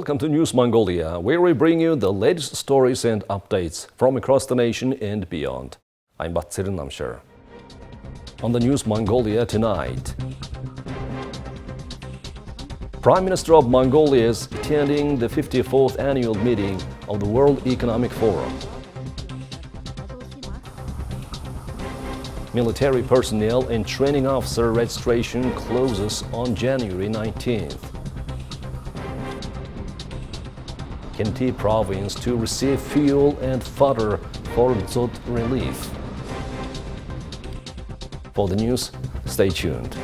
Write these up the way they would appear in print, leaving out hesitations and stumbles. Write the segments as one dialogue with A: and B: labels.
A: Welcome to News Mongolia, where we bring you the latest stories and updates from across the nation and beyond. I'm Batsirin Namshar. On the News Mongolia tonight, Prime Minister of Mongolia is attending the 54th annual meeting of the World Economic Forum. Military personnel and training officer registration closes on January 19th. Khentii Province to receive fuel and fodder for dzud relief. For the news, stay tuned.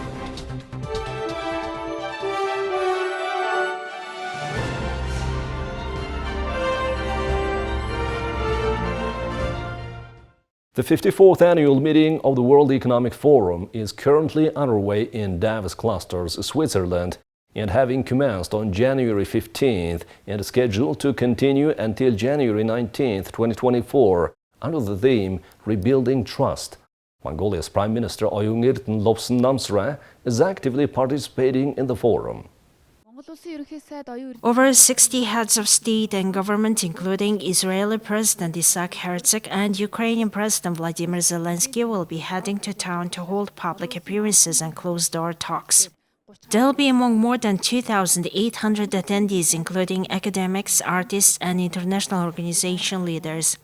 A: The 54th annual meeting of the World Economic Forum is currently underway in Davos clusters, Switzerland, and having commenced on January 15th and scheduled to continue until January 19th, 2024, under the theme Rebuilding Trust. Mongolia's Prime Minister Oyungerten Lobson Namsra is actively participating in the forum.
B: Over 60 heads of state and government, including Israeli President Isaac Herzog and Ukrainian President Vladimir Zelensky, will be heading to town to hold public appearances and closed-door talks. They'll be among more than 2,800 attendees, including academics, artists, and international organization leaders.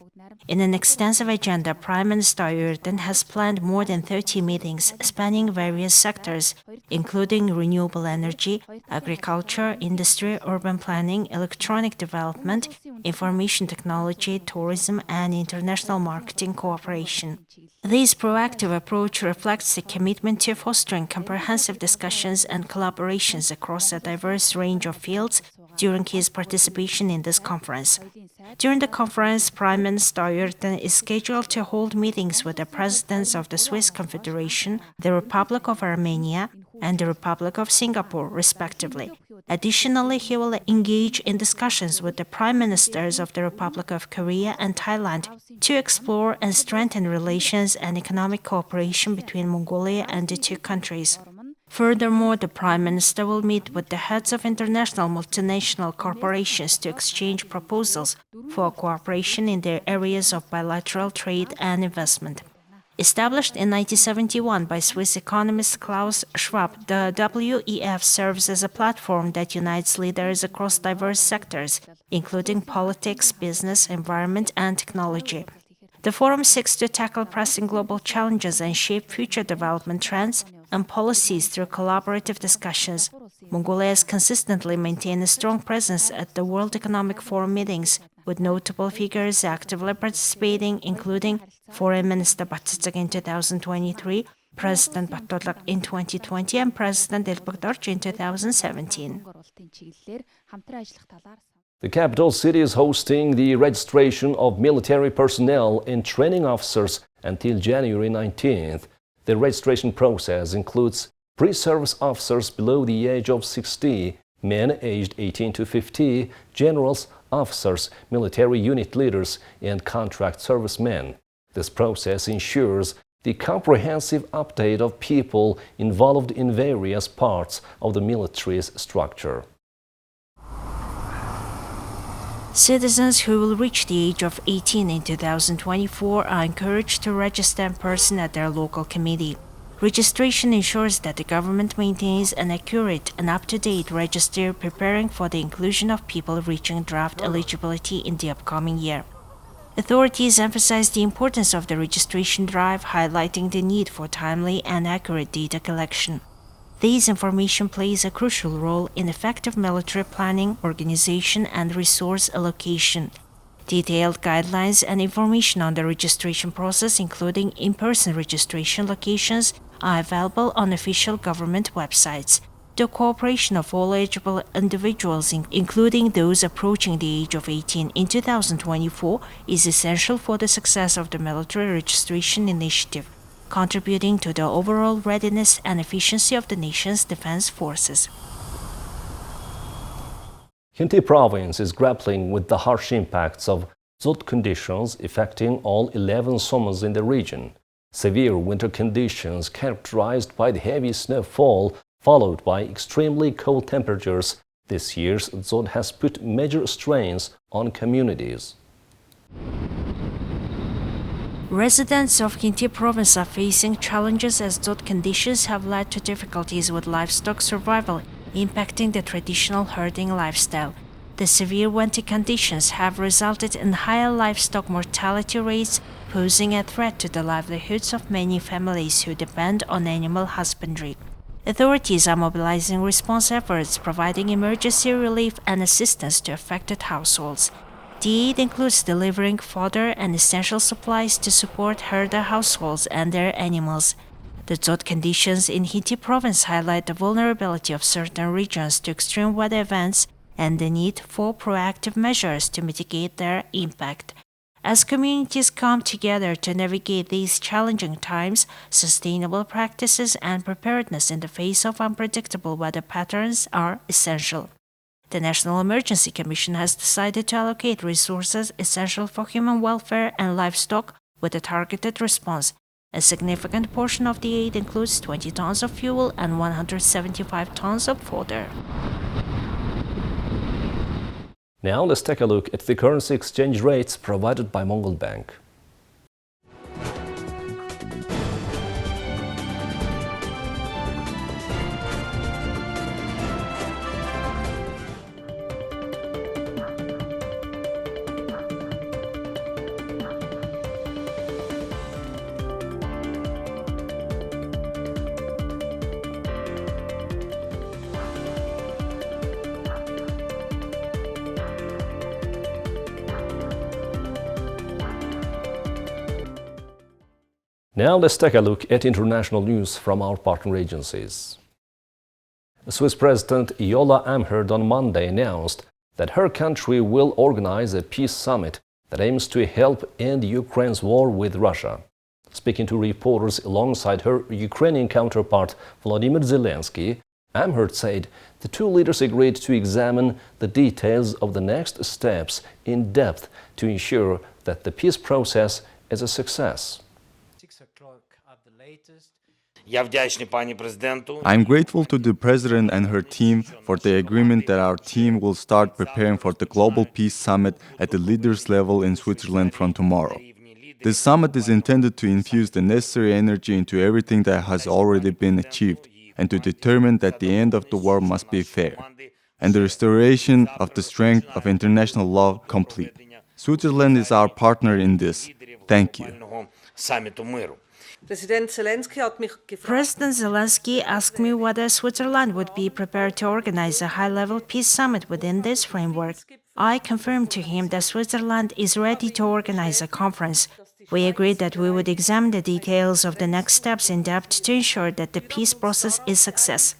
B: In an extensive agenda, Prime Minister Oyungerten has planned more than 30 meetings spanning various sectors, including renewable energy, agriculture, industry, urban planning, electronic development, information technology, tourism, and international marketing cooperation. This proactive approach reflects a commitment to fostering comprehensive discussions and collaborations across a diverse range of fields during his participation in this conference. During the conference, Prime Minister Oyungerten is scheduled to hold meetings with the presidents of the Swiss Confederation, the Republic of Armenia, and the Republic of Singapore, respectively. Additionally, he will engage in discussions with the prime ministers of the Republic of Korea and Thailand to explore and strengthen relations and economic cooperation between Mongolia and the two countries. Furthermore, the Prime Minister will meet with the heads of international multinational corporations to exchange proposals for cooperation in their areas of bilateral trade and investment. Established in 1971 by Swiss economist Klaus Schwab, the WEF serves as a platform that unites leaders across diverse sectors, including politics, business, environment, and technology. The forum seeks to tackle pressing global challenges and shape future development trends and policies through collaborative discussions. Mongolia has consistently maintained a strong presence at the World Economic Forum meetings, with notable figures actively participating, including Foreign Minister Batsitsig in 2023, President Batodlak in 2020, and President Elbagdarch in 2017.
A: The capital city is hosting the registration of military personnel and training officers until January 19th. The registration process includes pre-service officers below the age of 60, men aged 18 to 50, generals, officers, military unit leaders, and contract servicemen. This process ensures the comprehensive update of people involved in various parts of the military's structure.
B: Citizens who will reach the age of 18 in 2024 are encouraged to register in person at their local committee. Registration ensures that the government maintains an accurate and up-to-date register, preparing for the inclusion of people reaching draft eligibility in the upcoming year. Authorities emphasize the importance of the registration drive, highlighting the need for timely and accurate data collection. This information plays a crucial role in effective military planning, organization, and resource allocation. Detailed guidelines and information on the registration process, including in-person registration locations, are available on official government websites. The cooperation of all eligible individuals, including those approaching the age of 18 in 2024, is essential for the success of the military registration initiative, contributing to the overall readiness and efficiency of the nation's defense forces.
A: Khentii Province is grappling with the harsh impacts of dzud conditions affecting all 11 somas in the region. Severe winter conditions characterized by the heavy snowfall followed by extremely cold temperatures This year's dzud has put major strains on communities.
B: Residents of Khentii Province are facing challenges as dzud conditions have led to difficulties with livestock survival, impacting the traditional herding lifestyle. The severe winter conditions have resulted in higher livestock mortality rates, posing a threat to the livelihoods of many families who depend on animal husbandry. Authorities are mobilizing response efforts, providing emergency relief and assistance to affected households. The aid includes delivering fodder and essential supplies to support herder households and their animals. The dzud conditions in Khentii Province highlight the vulnerability of certain regions to extreme weather events and the need for proactive measures to mitigate their impact. As communities come together to navigate these challenging times, sustainable practices and preparedness in the face of unpredictable weather patterns are essential. The National Emergency Commission has decided to allocate resources essential for human welfare and livestock with a targeted response. A significant portion of the aid includes 20 tons of fuel and 175 tons of fodder.
A: Now let's take a look at the currency exchange rates provided by Mongol Bank. Now let's take a look at international news from our partner agencies. Swiss President Yola Amherd on Monday announced that her country will organize a peace summit that aims to help end Ukraine's war with Russia. Speaking to reporters alongside her Ukrainian counterpart Volodymyr Zelensky, Amherd said the two leaders agreed to examine the details of the next steps in depth to ensure that the peace process is a success.
C: I'm grateful to the President and her team for the agreement that our team will start preparing for the Global Peace Summit at the leaders' level in Switzerland from tomorrow. This summit is intended to infuse the necessary energy into everything that has already been achieved and to determine that the end of the war must be fair and the restoration of the strength of international law complete. Switzerland is our partner in this. Thank you.
B: President Zelensky asked me whether Switzerland would be prepared to organize a high-level peace summit within this framework. I confirmed to him that Switzerland is ready to organize a conference. We agreed that we would examine the details of the next steps in depth to ensure that the peace process is a success.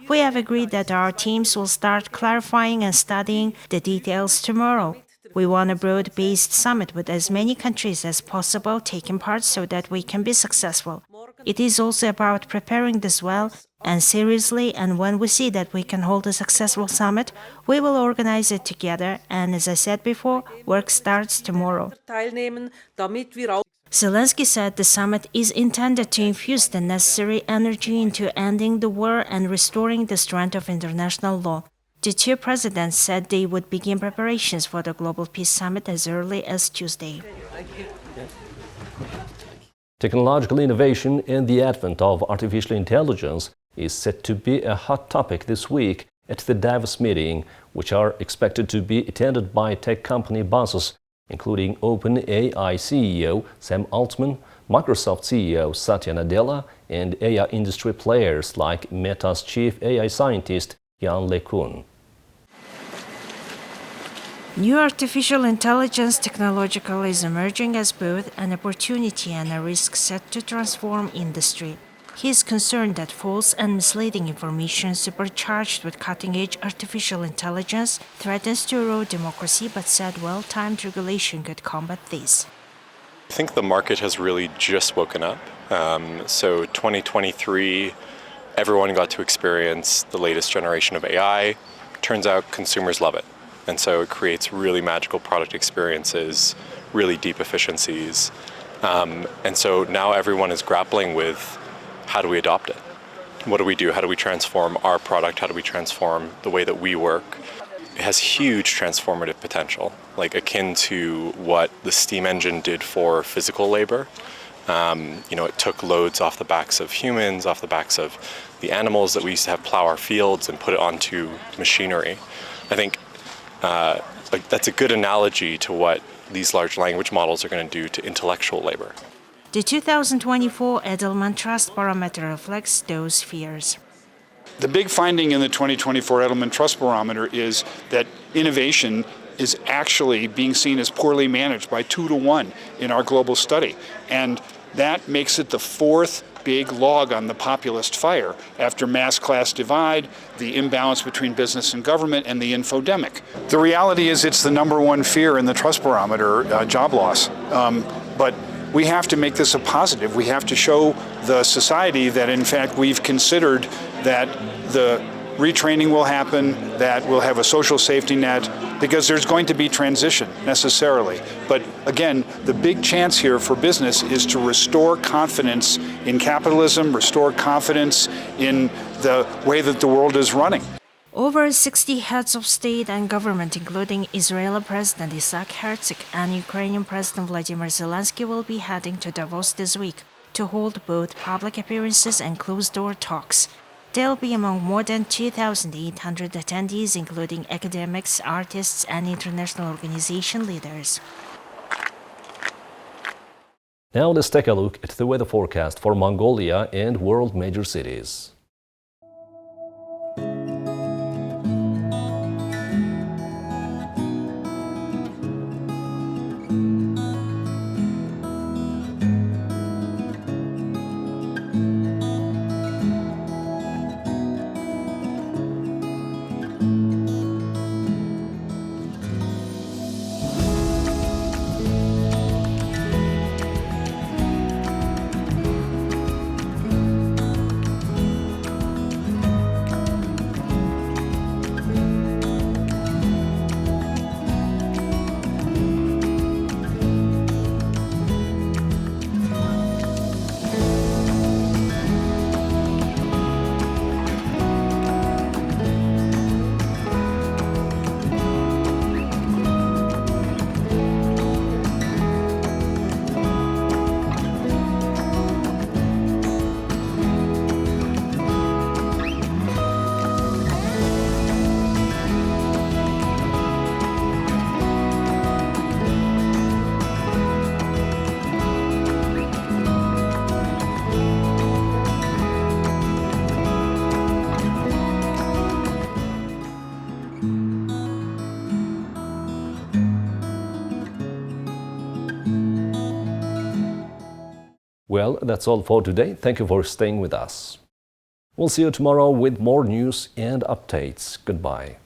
B: We have agreed that our teams will start clarifying and studying the details tomorrow. We want a broad-based summit with as many countries as possible taking part so that we can be successful. It is also about preparing this well and seriously, and when we see that we can hold a successful summit, we will organize it together, and as I said before, work starts tomorrow. Zelensky said the summit is intended to infuse the necessary energy into ending the war and restoring the strength of international law. The two presidents said they would begin preparations for the Global Peace Summit as early as Tuesday.
A: Technological innovation and the advent of artificial intelligence is set to be a hot topic this week at the Davos meeting, which are expected to be attended by tech company bosses, including OpenAI CEO Sam Altman, Microsoft CEO Satya Nadella, and AI industry players like Meta's chief AI scientist Yann LeCun. New artificial intelligence technological is emerging as both an opportunity and a risk set to transform industry. He is concerned that false and misleading information supercharged with cutting-edge artificial intelligence threatens to erode democracy, but said well-timed regulation could combat this.
D: I think the market has really just woken up. So 2023, everyone got to experience the latest generation of AI. Turns out consumers love it. And so it creates really magical product experiences, really deep efficiencies. And so now everyone is grappling with how do we adopt it? what do we do? How do we transform our product? How do we transform the way that we work? It has huge transformative potential, like akin to what the steam engine did for physical labor. It took loads off the backs of humans, off the backs of the animals that we used to have plow our fields, and put it onto machinery. I think that's a good analogy to what these large language models are going to do to intellectual labor.
B: The 2024 Edelman Trust Barometer reflects those fears.
E: The big finding in the 2024 Edelman Trust Barometer is that innovation is actually being seen as poorly managed by 2 to 1 in our global study. And that makes it the fourth big log on the populist fire after mass class divide, the imbalance between business and government, and the infodemic. The reality is it's the #1 fear in the Trust Barometer, job loss. But we have to make this a positive. We have to show the society that, in fact, we've considered that the retraining will happen, that we'll have a social safety net, because there's going to be transition necessarily. But again, the big chance here for business is to restore confidence in capitalism, restore confidence in the way that the world is running.
B: Over 60 heads of state and government, including Israeli President Isaac Herzog and Ukrainian President Vladimir Zelensky, will be heading to Davos this week to hold both public appearances and closed-door talks. They'll be among more than 2,800 attendees, including academics, artists, and international organization leaders.
A: Now let's take a look at the weather forecast for Mongolia and world major cities. Well, that's all for today. Thank you for staying with us. We'll see you tomorrow with more news and updates. Goodbye.